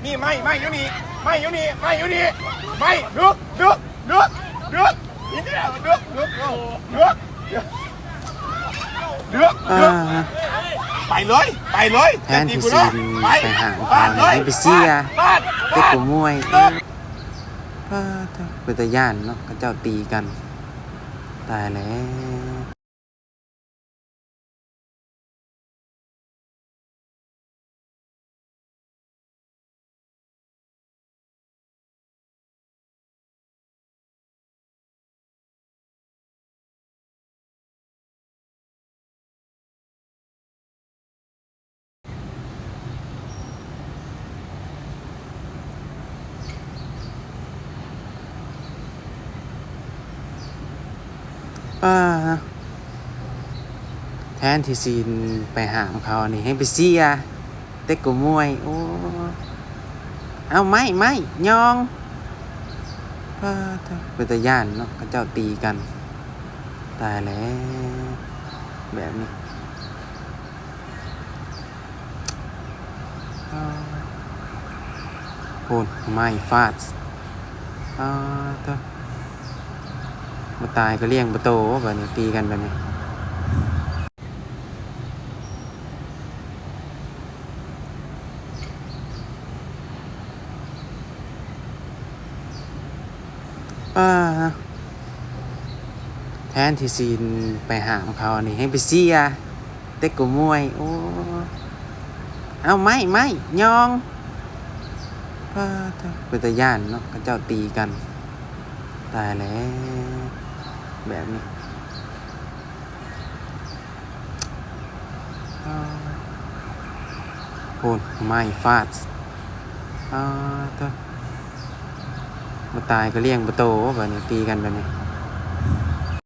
นี่ไม่อยู่นี่ไม่อยู่นี่ไม่ดึกนี่เดียวดึกไปเลยแทนที่ซีนไปหาพาให้ไปเสียเต็กกับมวยเป็นตาย่านเนาะก็เจ้าตีกันตายแล้วแทนที่ซีนไปหามเขานี่ให้ไปเสียเต็กกับมวยโอ้เอาไม่ยองเป็นตาย่านเนาะก็เจ้าตีกันตายแล้วแบบนี้โอนไม่ฟาดมาตายก็เลี้ยงประตูแบบนี้ตีกันแบบนี้แทนที่ซีนไปหามเขานี่ให้ไปเสียเต็กกับมวยโอ้เอาไม่ยองเป็นตาย่านเนาะก็เจ้าตีกันตายแล้วแบบนี้โอนไม่ฟาดมาตายก็เลี้ยงประตูแบบนี้ตีกันแบบนี้